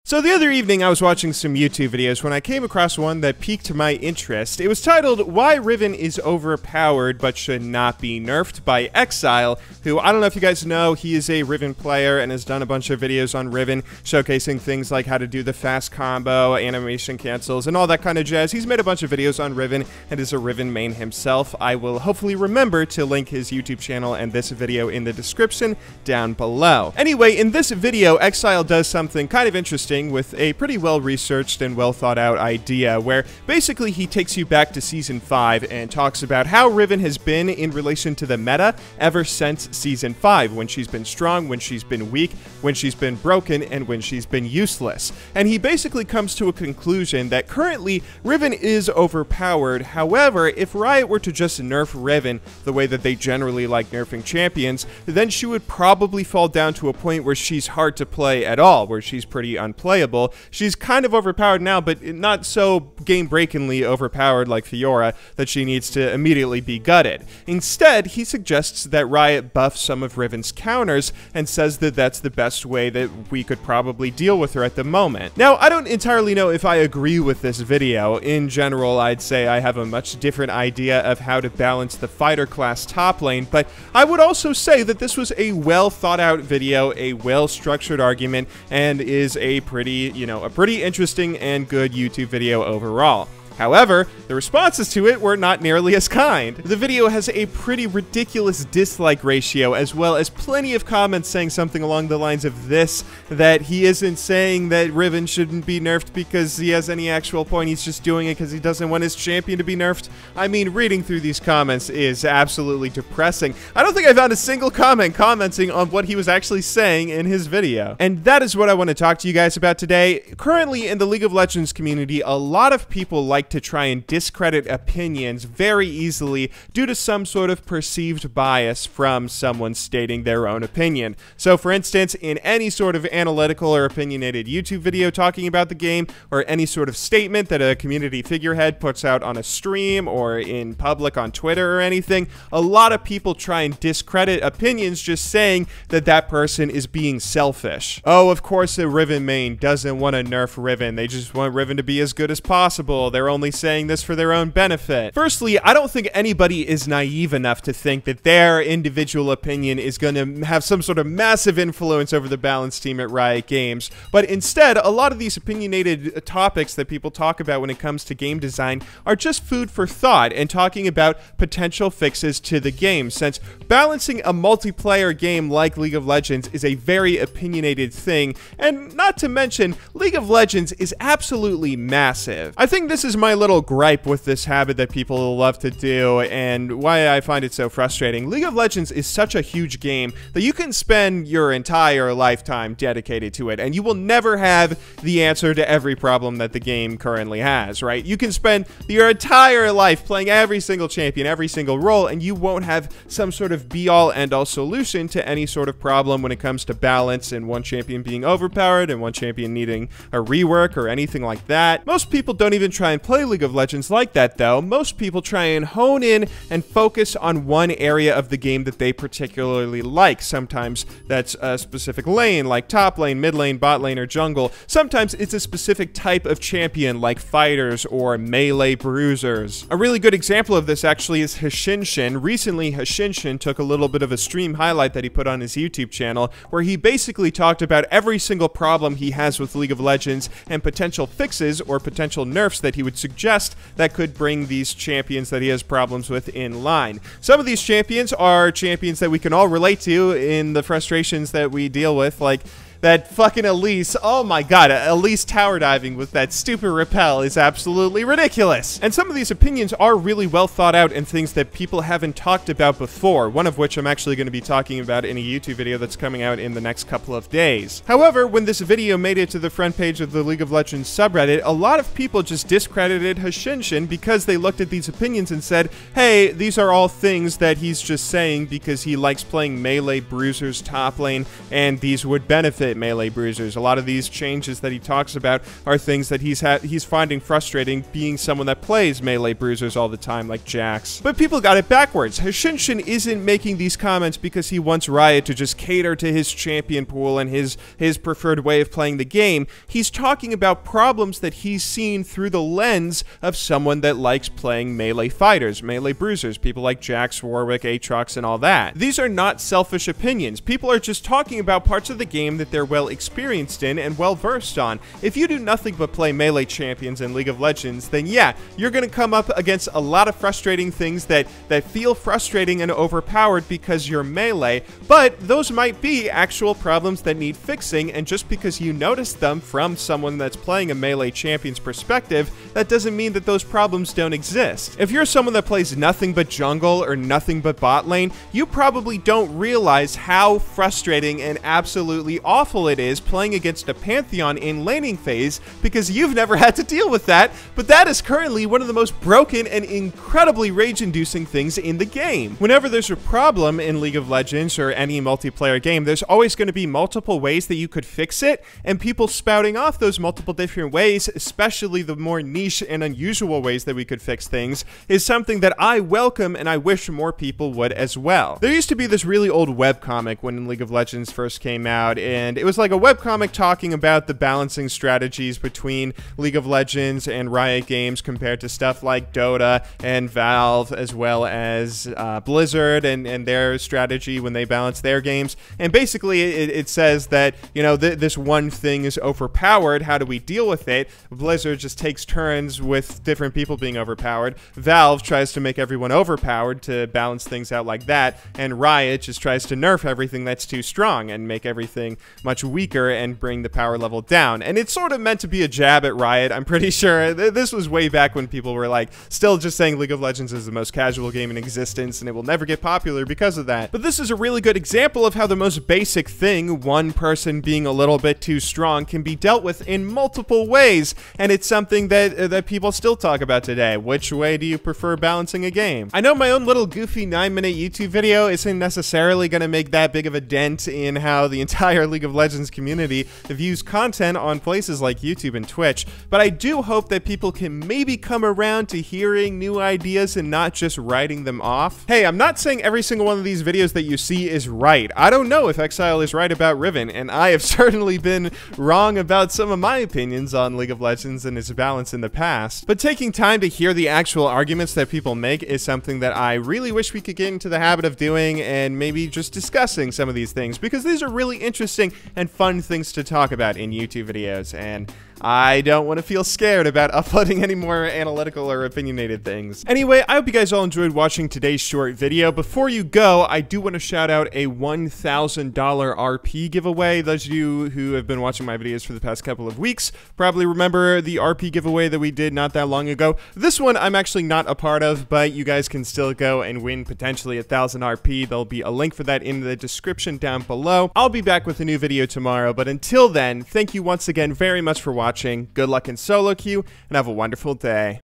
So the other evening I was watching some YouTube videos when I came across one that piqued my interest. It was titled, Why Riven is Overpowered But Should Not Be Nerfed by Exile, who, I don't know if you guys know, he is a Riven player and has done a bunch of videos on Riven, showcasing things like how to do the fast combo, animation cancels, and all that kind of jazz. He's made a bunch of videos on Riven and is a Riven main himself. I will hopefully remember to link his YouTube channel and this video in the description down below. Anyway, in this video, Exile does something kind of interesting with a pretty well-researched and well-thought-out idea where basically he takes you back to Season 5 and talks about how Riven has been in relation to the meta ever since Season 5, when she's been strong, when she's been weak, when she's been broken, and when she's been useless. And he basically comes to a conclusion that currently Riven is overpowered. However, if Riot were to just nerf Riven the way that they generally like nerfing champions, then she would probably fall down to a point where she's hard to play at all, where she's pretty unplayable. She's kind of overpowered now, but not so game-breakingly overpowered like Fiora that she needs to immediately be gutted. Instead, he suggests that Riot buff some of Riven's counters and says that that's the best way that we could probably deal with her at the moment. Now, I don't entirely know if I agree with this video. In general, I'd say I have a much different idea of how to balance the fighter class top lane, but I would also say that this was a well-thought-out video, a well-structured argument, and is a pretty interesting and good YouTube video overall. However, the responses to it were not nearly as kind. The video has a pretty ridiculous dislike ratio, as well as plenty of comments saying something along the lines of this, that he isn't saying that Riven shouldn't be nerfed because he has any actual point, he's just doing it because he doesn't want his champion to be nerfed. I mean, reading through these comments is absolutely depressing. I don't think I found a single comment commenting on what he was actually saying in his video. And that is what I want to talk to you guys about today. Currently, in the League of Legends community, a lot of people like to try and discredit opinions very easily due to some sort of perceived bias from someone stating their own opinion. So for instance, in any sort of analytical or opinionated YouTube video talking about the game, or any sort of statement that a community figurehead puts out on a stream or in public on Twitter or anything, a lot of people try and discredit opinions just saying that that person is being selfish. Oh, of course the Riven main doesn't want to nerf Riven, they just want Riven to be as good as possible, they're only saying this for their own benefit. Firstly, I don't think anybody is naive enough to think that their individual opinion is going to have some sort of massive influence over the balance team at Riot Games, but instead, a lot of these opinionated topics that people talk about when it comes to game design are just food for thought and talking about potential fixes to the game, since balancing a multiplayer game like League of Legends is a very opinionated thing, and not to mention, League of Legends is absolutely massive. I think this is my little gripe with this habit that people love to do and why I find it so frustrating. League of Legends is such a huge game that you can spend your entire lifetime dedicated to it and you will never have the answer to every problem that the game currently has, right? You can spend your entire life playing every single champion, every single role, and you won't have some sort of be-all end-all solution to any sort of problem when it comes to balance and one champion being overpowered and one champion needing a rework or anything like that. Most people don't even try and play League of Legends like that though. Most people try and hone in and focus on one area of the game that they particularly like. Sometimes that's a specific lane like top lane, mid lane, bot lane, or jungle. Sometimes it's a specific type of champion like fighters or melee bruisers. A really good example of this actually is Hashinshin. Recently, Hashinshin took a little bit of a stream highlight that he put on his YouTube channel where he basically talked about every single problem he has with League of Legends and potential fixes or potential nerfs that he would suggest that could bring these champions that he has problems with in line. Some of these champions are champions that we can all relate to in the frustrations that we deal with, like that fucking Elise. Oh my god, Elise tower diving with that stupid repel is absolutely ridiculous. And some of these opinions are really well thought out and things that people haven't talked about before, one of which I'm actually going to be talking about in a YouTube video that's coming out in the next couple of days. However, when this video made it to the front page of the League of Legends subreddit, a lot of people just discredited Hashinshin because they looked at these opinions and said, hey, these are all things that he's just saying because he likes playing melee bruisers top lane and these would benefit it, Melee Bruisers. A lot of these changes that he talks about are things that he's finding frustrating, being someone that plays Melee Bruisers all the time, like Jax. But people got it backwards. Hashinshin isn't making these comments because he wants Riot to just cater to his champion pool and his preferred way of playing the game. He's talking about problems that he's seen through the lens of someone that likes playing melee fighters, Melee Bruisers, people like Jax, Warwick, Aatrox, and all that. These are not selfish opinions. People are just talking about parts of the game that they're well experienced in and well versed on. If you do nothing but play melee champions in League of Legends, then yeah, you're going to come up against a lot of frustrating things that feel frustrating and overpowered because you're melee, but those might be actual problems that need fixing, and just because you notice them from someone that's playing a melee champion's perspective, that doesn't mean that those problems don't exist. If you're someone that plays nothing but jungle or nothing but bot lane, you probably don't realize how frustrating and absolutely awful it is playing against a Pantheon in laning phase because you've never had to deal with that, but that is currently one of the most broken and incredibly rage-inducing things in the game. Whenever there's a problem in League of Legends or any multiplayer game, there's always going to be multiple ways that you could fix it, and people spouting off those multiple different ways, especially the more niche and unusual ways that we could fix things, is something that I welcome and I wish more people would as well. There used to be this really old webcomic when League of Legends first came out, and it was like a webcomic talking about the balancing strategies between League of Legends and Riot Games compared to stuff like Dota and Valve, as well as Blizzard and their strategy when they balance their games. And basically it says that, you know, this one thing is overpowered, how do we deal with it? Blizzard just takes turns with different people being overpowered. Valve tries to make everyone overpowered to balance things out like that, and Riot just tries to nerf everything that's too strong and make everything much weaker and bring the power level down. And it's sort of meant to be a jab at Riot. I'm pretty sure this was way back when people were like still just saying League of Legends is the most casual game in existence and it will never get popular because of that. But this is a really good example of how the most basic thing, one person being a little bit too strong, can be dealt with in multiple ways, and it's something that people still talk about today. Which way do you prefer balancing a game? I know my own little goofy 9-minute YouTube video isn't necessarily going to make that big of a dent in how the entire League of Legends community views content on places like YouTube and Twitch, but I do hope that people can maybe come around to hearing new ideas and not just writing them off. Hey, I'm not saying every single one of these videos that you see is right. I don't know if Exile is right about Riven, and I have certainly been wrong about some of my opinions on League of Legends and its balance in the past. But taking time to hear the actual arguments that people make is something that I really wish we could get into the habit of doing, and maybe just discussing some of these things, because these are really interesting and fun things to talk about in YouTube videos, and I don't want to feel scared about uploading any more analytical or opinionated things. Anyway, I hope you guys all enjoyed watching today's short video. Before you go, I do want to shout out a $1,000 RP giveaway. Those of you who have been watching my videos for the past couple of weeks probably remember the RP giveaway that we did not that long ago. This one I'm actually not a part of, but you guys can still go and win potentially 1,000 RP. There'll be a link for that in the description down below. I'll be back with a new video tomorrow, but until then, thank you once again very much for watching. Good luck in solo queue, and have a wonderful day.